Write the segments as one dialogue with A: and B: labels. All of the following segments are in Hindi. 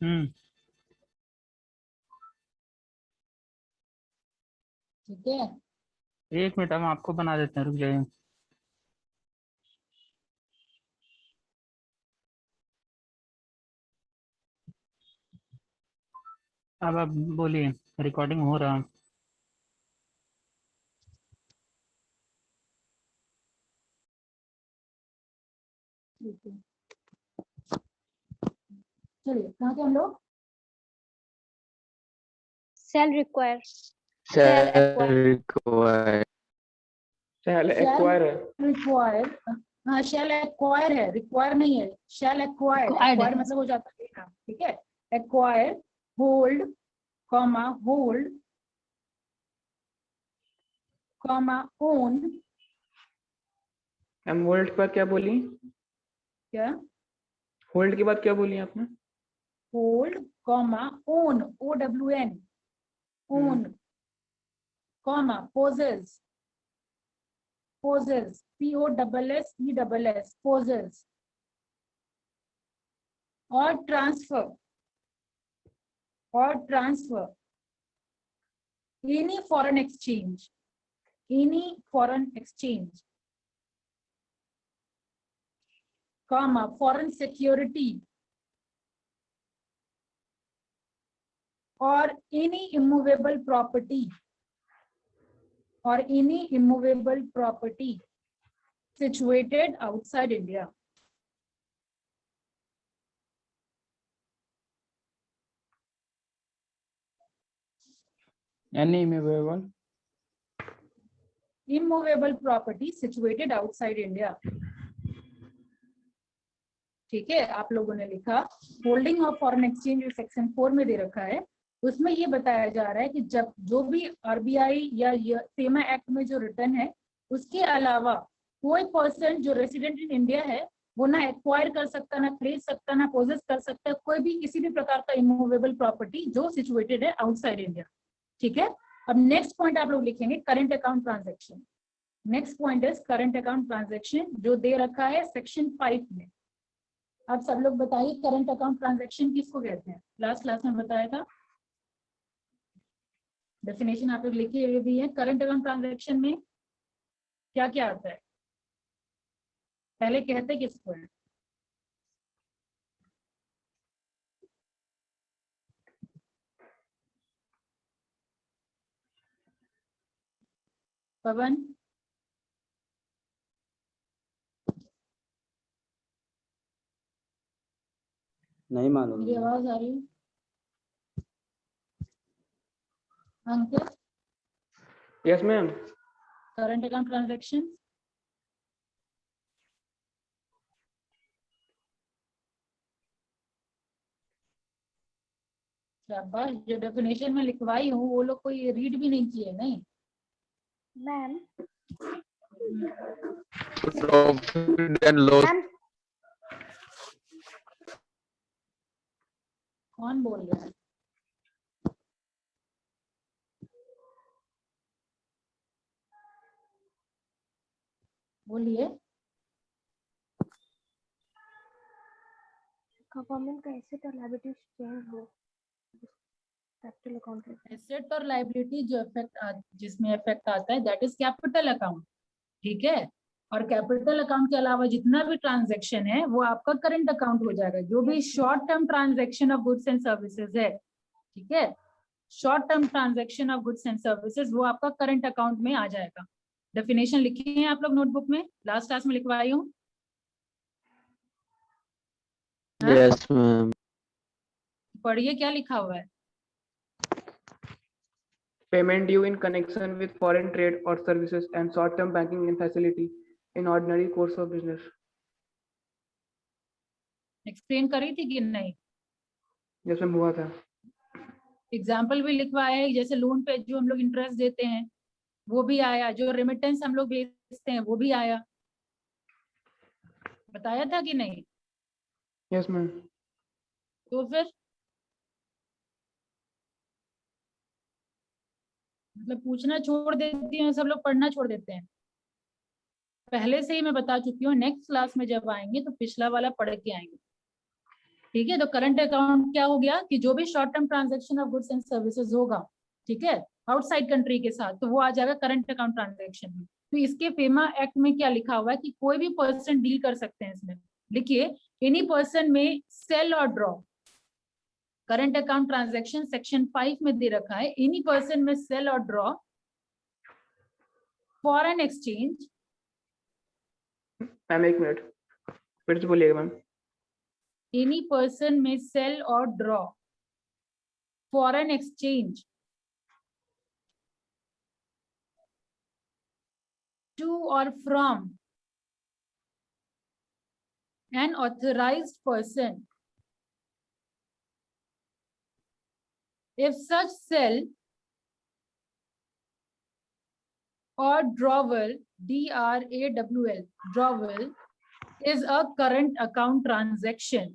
A: हम्म।
B: ठीक है।
A: 1 मिनट, हम आपको बना देते हैं, रुक जाइए। अब आप बोलिए, रिकॉर्डिंग हो रहा है।
B: ठीक है, चलिए कहाँ थे हम लोग?
C: Shall require.
D: Shall
C: acquire.
D: require.
E: शैल
B: Shall
E: एक्वायर है।
B: require, हाँ shall acquire है, require नहीं है। shall acquire,
C: Acquired
B: acquire
C: है।
B: मतलब हो जाता है लेना, ठीक है। acquire, hold, comma hold, comma own,
E: हम होल्ड के बाद क्या बोली?
B: क्या?
E: होल्ड के बाद क्या बोली आपने?
B: hold, comma own, o w n, own, comma possess, possess, p o double s e double s, possess, और transfer, or transfer any foreign exchange, any foreign exchange, comma foreign security, or any immovable property, or any immovable property situated outside India.
E: Any immovable.
B: Immovable property situated outside India. ठीक है, आप लोगों ने लिखा होल्डिंग ऑफ फॉरेन एक्सचेंज जो सेक्शन 4 में दे रखा है, उसमें ये बताया जा रहा है कि जब जो भी आरबीआई या फेमा एक्ट में जो रिटर्न है, उसके अलावा कोई पर्सन जो रेसिडेंट इन इंडिया है वो ना एक्वायर कर सकता, ना खरीद सकता, ना पोजेस कर सकता, कोई भी किसी भी प्रकार का इमूवेबल प्रॉपर्टी जो सिचुएटेड है आउटसाइड इंडिया। ठीक है, अब नेक्स्ट पॉइंट आप लोग लिखेंगे current account transaction. Next point is current account transaction जो दे रखा है सेक्शन 5 में। आप सब लोग बताइए करंट अकाउंट ट्रांजैक्शन किसको कहते हैं? लास्ट क्लास में बताया था, डेफिनेशन आप लोग लिखे हुए भी है। करंट अकाउंट ट्रांजैक्शन में क्या क्या आता है, पहले कहते किसको है? पवन,
D: नहीं मालूम।
B: मेरी आवाज आ रही है? Ankit,
E: yes ma'am.
B: Current account transaction शाबाश, जो डेफिनेशन में लिखवाई हूँ वो लोग कोई रीड भी नहीं किए। नहीं
C: Ma'am.
D: Profit and loss.
C: Ma'am.
B: कौन बोल रहा है? बोलिए।
C: Government का asset और liability change हो कैपिटल अकाउंट में।
B: एसेट और लायबिलिटी जो जिसमें इफेक्ट आता है दैट इज कैपिटल अकाउंट। ठीक है, और कैपिटल अकाउंट के अलावा जितना भी ट्रांजैक्शन है वो आपका करंट अकाउंट हो जाएगा। जो भी short term transaction of goods and services है, ठीक है, short term transaction of goods and services वो आपका करंट अकाउंट में आ जाएगा। डेफिनेशन लिखी है आप लोग नोटबुक में, लास्ट क्लास में लिखवाई हूँ।
D: Yes, ma'am.
B: पढ़िए क्या लिखा हुआ है।
E: Payment due in connection with foreign trade or services and short-term banking and facility in ordinary course of business.
B: Explain करी थी कि नहीं?
E: जैसे हुआ था।
B: एग्जाम्पल भी लिखवाया है, जैसे लोन पे जो हम लोग इंटरेस्ट देते हैं वो भी आया, जो रेमिटेंस हम लोग भेजते हैं वो भी आया। बताया था कि नहीं?
E: Yes ma'am.
B: तो फिर मतलब पूछना छोड़ देती हैं सब लोग, पढ़ना छोड़ देते हैं। पहले से ही मैं बता चुकी हूँ, नेक्स्ट क्लास में जब आएंगे तो पिछला वाला पढ़ के आएंगे। ठीक है, तो करंट अकाउंट क्या हो गया कि जो भी short term transaction of goods and services होगा, ठीक है, आउटसाइड कंट्री के साथ, तो वो आ जाएगा करंट अकाउंट ट्रांजेक्शन में। तो इसके फेमा एक्ट में क्या लिखा हुआ है कि कोई भी पर्सन डील कर सकते हैं इसमें। लिखिए, एनी पर्सन में सेल और draw, current account transaction section 5 में दे रखा है, एनी पर्सन में सेल और ड्रॉ फॉरेन एक्सचेंज।
E: मैम एक मिनट फिर से बोलिएगा मैम।
B: एनी पर्सन में सेल और draw foreign exchange to or from an authorized person if such sell or drawal, DRAWL, drawal is a current account transaction,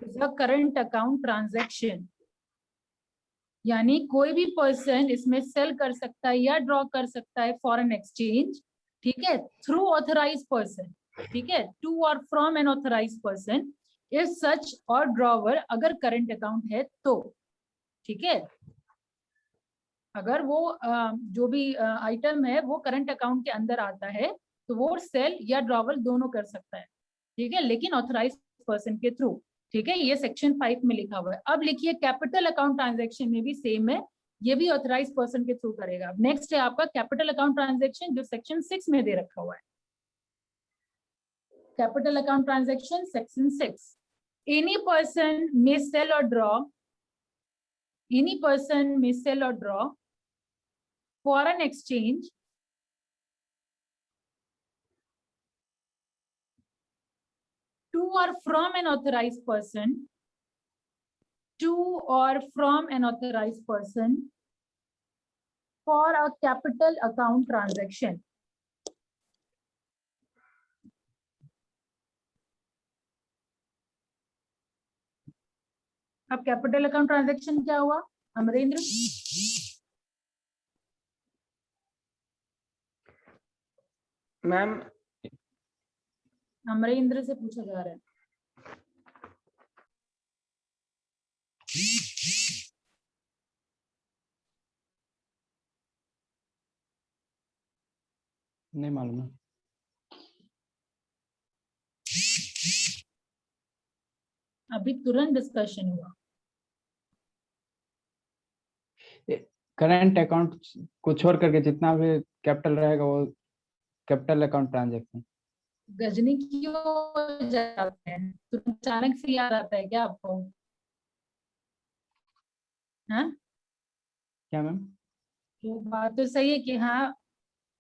B: is a current account transaction। यानी कोई भी पर्सन इसमें सेल कर सकता है या ड्रॉ कर सकता है फॉरेन एक्सचेंज, ठीक है, थ्रू ऑथराइज पर्सन, ठीक है, टू और from an authorise person if such और ड्रॉवर अगर करंट अकाउंट है तो, ठीक है, अगर वो जो भी आइटम है वो करंट अकाउंट के अंदर आता है तो वो सेल या ड्रॉवल दोनों कर सकता है, ठीक है, लेकिन ऑथराइज पर्सन के थ्रू, ठीक है, ये सेक्शन 5 में लिखा हुआ है। अब लिखिए कैपिटल अकाउंट ट्रांजैक्शन में भी सेम है, ये भी ऑथराइज पर्सन के थ्रू करेगा। नेक्स्ट है आपका कैपिटल अकाउंट ट्रांजैक्शन जो सेक्शन 6 में दे रखा हुआ है। Capital account transaction section 6, any person में सेल और ड्रॉ, एनी पर्सन में सेल और draw foreign exchange to or from an authorized person, to or from an authorized person for a capital account transaction। अब कैपिटल अकाउंट ट्रांजैक्शन क्या हुआ अमरेंद्र?
E: मैम
B: अमरेंद्र से पूछा जा रहा है।
F: नहीं मालूम है।
B: अभी तुरंत डिस्कशन हुआ।
F: करंट अकाउंट को छोड़ करके जितना भी कैपिटल रहेगा वो कैपिटल अकाउंट ट्रांजैक्शन।
B: गजनी क्यों जाते हैं? तुरंत अचानक से याद आता है क्या आपको? हाँ,
F: क्या मैम?
B: तो बात तो सही है कि हाँ,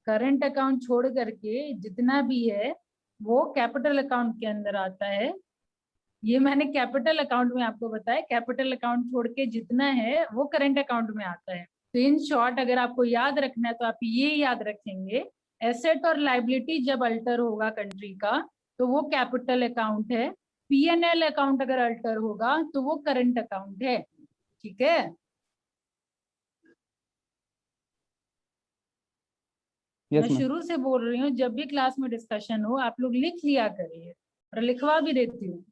B: करंट अकाउंट छोड़ करके जितना भी है वो कैपिटल अकाउंट के अंदर आता है। ये मैंने कैपिटल अकाउंट में आपको बताया, कैपिटल अकाउंट छोड़ के जितना है वो करंट अकाउंट में आता है। तो इन शॉर्ट अगर आपको याद रखना है तो आप ये याद रखेंगे, एसेट और लाइबिलिटी जब अल्टर होगा कंट्री का तो वो कैपिटल अकाउंट है, पीएनएल अकाउंट अगर अल्टर होगा तो वो करंट अकाउंट है, ठीक है। मैं शुरू से बोल रही हूँ, जब भी क्लास में डिस्कशन हो आप लोग लिख लिया करिए और लिखवा भी देती हूँ,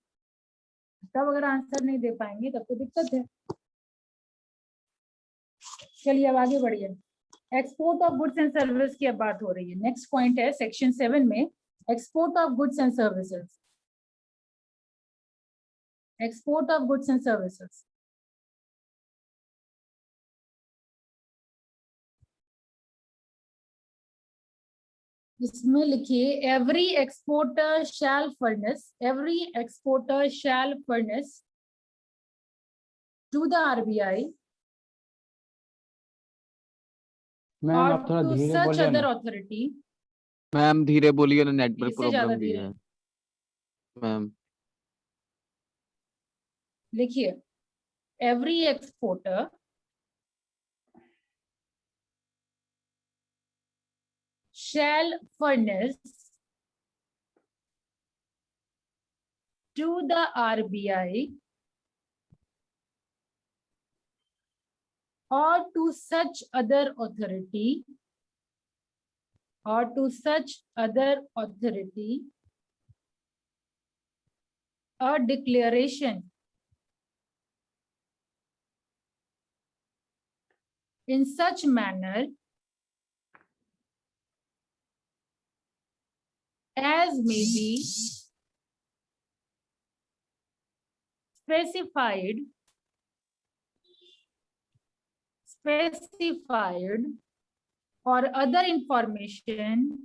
B: तब अगर आंसर नहीं दे पाएंगे तब तो दिक्कत है। चलिए अब आगे बढ़िए। Export of goods and service की अब बात हो रही है। नेक्स्ट पॉइंट है सेक्शन 7 में export of goods and services. Export of goods and services इसमें लिखिए, every exporter shall furnish, every exporter shall furnish to the RBI
F: ma'am आप थोड़ा धीरे
B: सच
F: बोलिए
B: अदर
F: ना।
B: ऑथोरिटी।
D: मैम धीरे बोलिए ना, नेटवर्क
B: इससे ज्यादा
D: प्रॉब्लम भी
B: धीरे
D: है मैम।
B: लिखिए, every exporter shall furnish to the RBI or to such other authority a declaration in such manner as may be specified or other information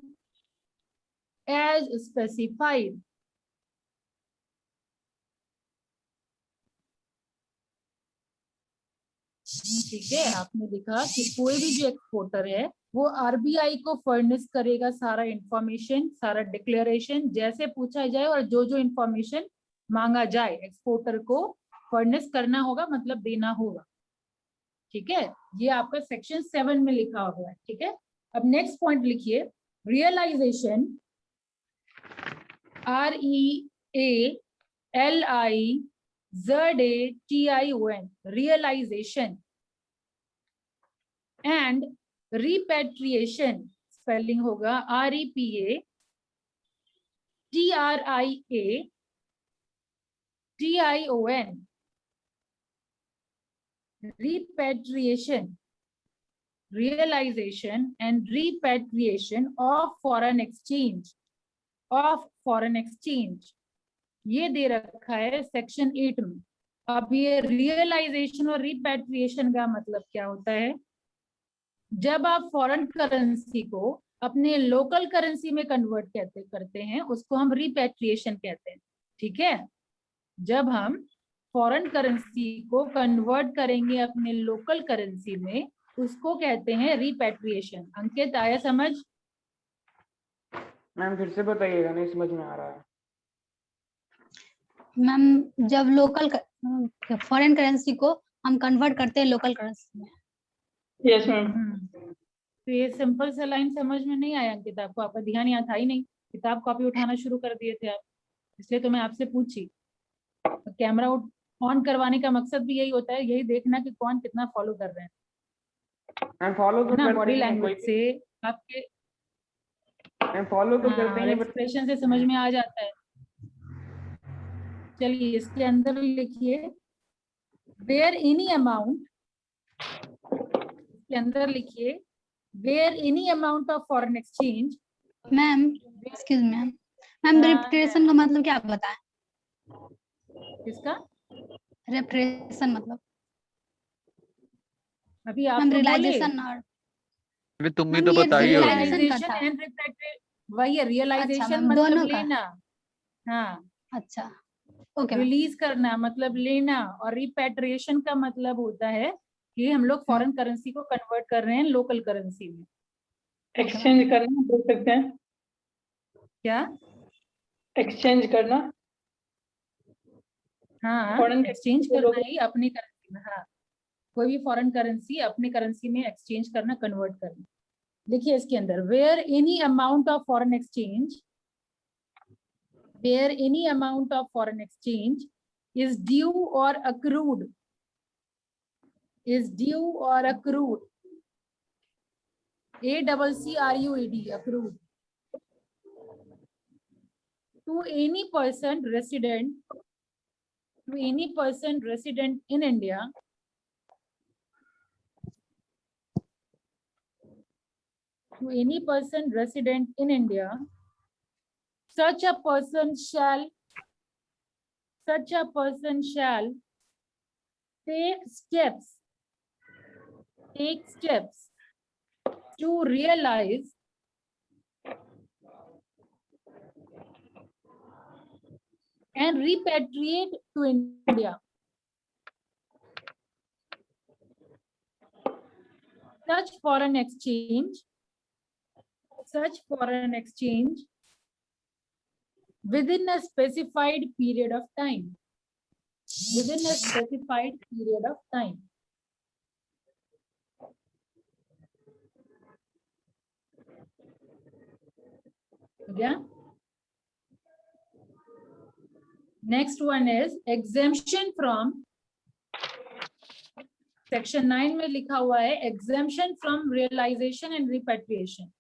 B: as specified. ठीक है, आपने लिखा कि कोई भी जो एक्सपोर्टर है वो आरबीआई को फर्निश करेगा सारा इंफॉर्मेशन, सारा डिक्लेरेशन जैसे पूछा जाए और जो जो इंफॉर्मेशन मांगा जाए एक्सपोर्टर को फर्निश करना होगा, मतलब देना होगा। ठीक है, ये आपका सेक्शन 7 में लिखा हुआ है। ठीक है, अब नेक्स्ट पॉइंट लिखिए, realisation, REALIZATION, realization, and repatriation, spelling होगा REPATRIATION, repatriation, realization and repatriation of foreign exchange, ये दे रखा है सेक्शन 8 में। अब ये रियलाइजेशन और रिपैट्रिएशन का मतलब क्या होता है? जब आप फॉरेन करेंसी को अपने लोकल करेंसी में कन्वर्ट करते हैं उसको हम रिपैट्रिएशन कहते हैं। ठीक है, जब हम फॉरेन करेंसी को कन्वर्ट करेंगे अपने लोकल करेंसी में उसको कहते हैं रिपैट्रिएशन। अंकित, आया समझ?
E: मैम फिर से बताइएगा, नहीं समझ में आ रहा है।
G: मैम जब लोकल फॉरेन करेंसी को हम कन्वर्ट करते हैं लोकल करेंसी में।
A: Yes ma'am.
B: तो ये सिंपल सा लाइन समझ में नहीं आया अंकित आपको? आपका ध्यान यहाँ था ही नहीं, किताब कॉपी उठाना शुरू कर दिए थे आप, इसलिए तो मैं आपसे पूछी। तो कैमरा ऑन करवाने का मकसद भी यही होता है, यही देखना कि कौन कितना फॉलो कर रहे हैं।
E: मैम फॉलो तो
B: ना
E: करते
B: बॉडी
E: हैं,
B: लैंग्वेज से आपके
E: मैम फॉलो तो करते हैं, बट
B: एक्सप्रेशन से समझ में आ जाता है। चलिए इसके अंदर लिखिए, वेयर एनी अमाउंट, इसके अंदर लिखिए where any amount of foreign exchange.
G: Ma'am excuse ma'am, ma'am repatriation का मतलब क्या बताएं?
B: किसका
G: रिपैट्रिएशन मतलब
B: अभी आप
G: मैम
B: तो बोले
G: रियलाइजेशन और
D: अभी तुम भी
G: मैम
D: तो
G: ये
D: बताई हो।
G: realization का था।
B: एंड वही है रियलाइजेशन,
G: मैम,
B: मतलब
G: दोनों का?
B: लेना। हाँ,
G: अच्छा ओके मैम।
B: रिलीज करना मतलब लेना, और रिपैट्रिएशन का मतलब होता है कि हम लोग फॉरेन करेंसी को कन्वर्ट कर रहे हैं लोकल करेंसी में।
A: एक्सचेंज करना बोल सकते हैं,
B: क्या?
A: एक्सचेंज करना।
B: हाँ,
A: Foreign
B: एक्सचेंज
A: currency
B: करना ही अपनी करेंसी में। हाँ, कोई भी फॉरेन करेंसी अपनी करेंसी में एक्सचेंज करना, कन्वर्ट करना। देखिए इसके अंदर, where any amount of foreign exchange, where any amount of foreign exchange is due or accrued, ACCRUED, accrued, to any person resident in India, such a person shall take steps to realize and repatriate to India such foreign exchange within a specified period of time. Yeah. Next one is exemption from, section 9 में लिखा हुआ है exemption from realization and repatriation।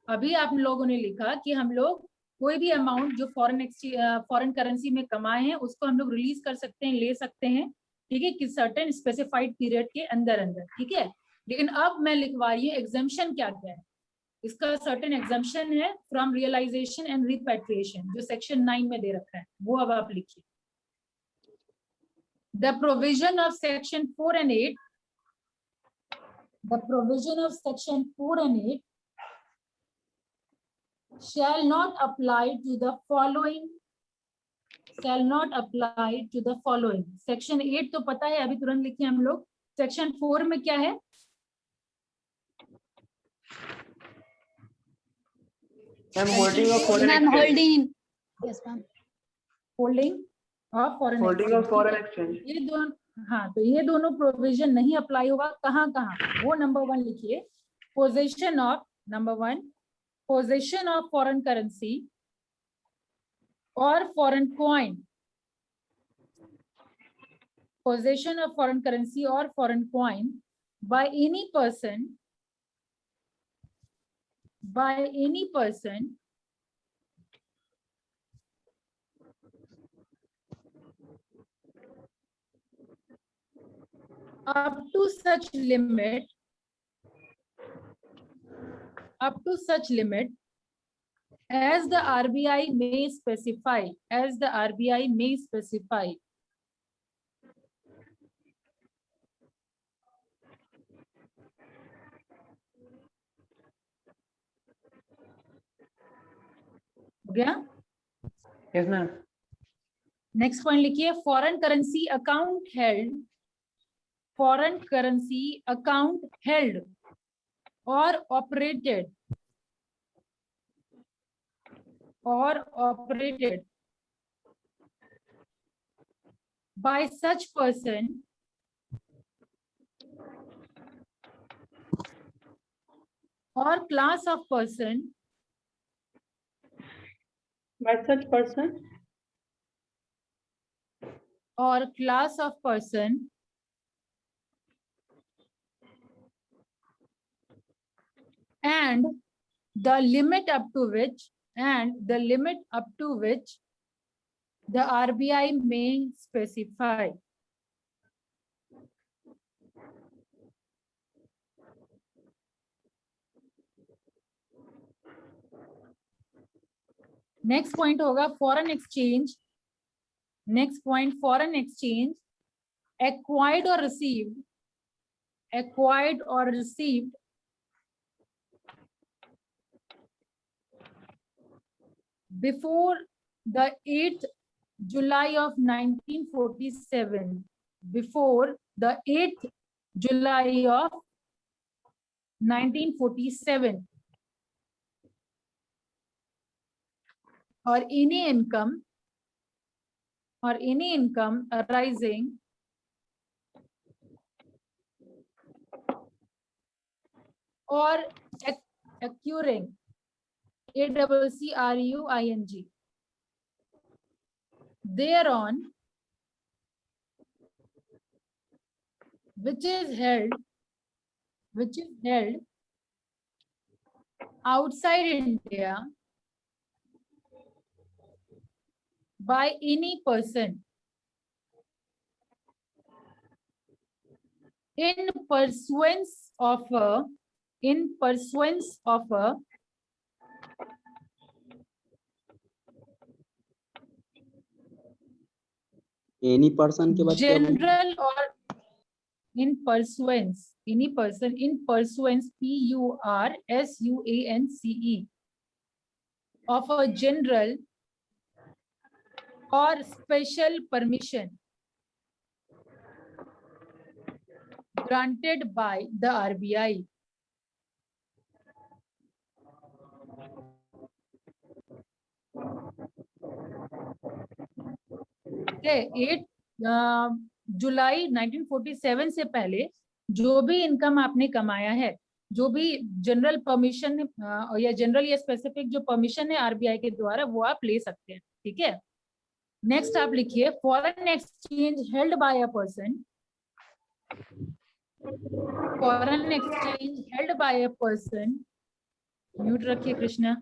B: अभी आप लोगों ने लिखा कि हम लोग कोई भी अमाउंट जो फॉरेन करेंसी में कमाए हैं उसको हम लोग रिलीज कर सकते हैं, ले सकते हैं, ठीक है, कि सर्टेन स्पेसिफाइड पीरियड के अंदर अंदर, ठीक है। लेकिन अब मैं लिखवा रही हूँ एग्जाम्पशन क्या क्या है। इसका सर्टेन एग्जाम्पशन है फ्रॉम रियलाइजेशन एंड रिपैट्रिएशन, जो सेक्शन 9 में दे रखा है, वो अब आप लिखिए। The provision of section 4 and 8, the provision of section 4 and 8 shall not apply to the following, shall not apply to the following. Section 8 तो पता है, अभी तुरंत लिखिए हम लोग। Section 4 में क्या है?
E: I'm holding of foreign
G: ma'am
E: exchange.
G: Holding, yes ma'am,
B: Holding of foreign
E: Holding
B: exchange,
E: of foreign
B: ठीक है?
E: exchange.
B: ये दोनों, हाँ, तो ये दोनों प्रोविजन नहीं अप्लाई होगा। कहाँ कहाँ, वो नंबर 1 लिखिए। Possession of, number 1, possession of foreign currency और foreign coin, possession of foreign currency or foreign coin by any person, up to such limit as the RBI may specify, as the RBI may specify. हो गया?
E: Yes, ma'am.
B: नेक्स्ट पॉइंट लिखिए। Foreign currency account held, foreign currency account held और operated by such person or class of person
A: by such person
B: or class of person and the limit up to which the RBI may specify. Next point होगा foreign exchange. Next point, foreign exchange acquired or received before the 8th July of 1947, before the 8th July of 1947, or any income arising or accruing, ACCRUING, thereon, which is held outside India by any person in pursuance of a
H: any person के बाद क्या बोले?
B: general or in pursuance, any person in pursuance, PURSUANCE, of a general or special permission granted by the RBI. Okay, 8 जुलाई 1947 से पहले जो भी इनकम आपने कमाया है, जो भी जनरल परमिशन या जनरल या स्पेसिफिक जो परमिशन है आरबीआई के द्वारा, वो आप ले सकते हैं, ठीक है। नेक्स्ट आप लिखिए foreign exchange held by a person, foreign exchange held by a person, mute रखिए कृष्णा,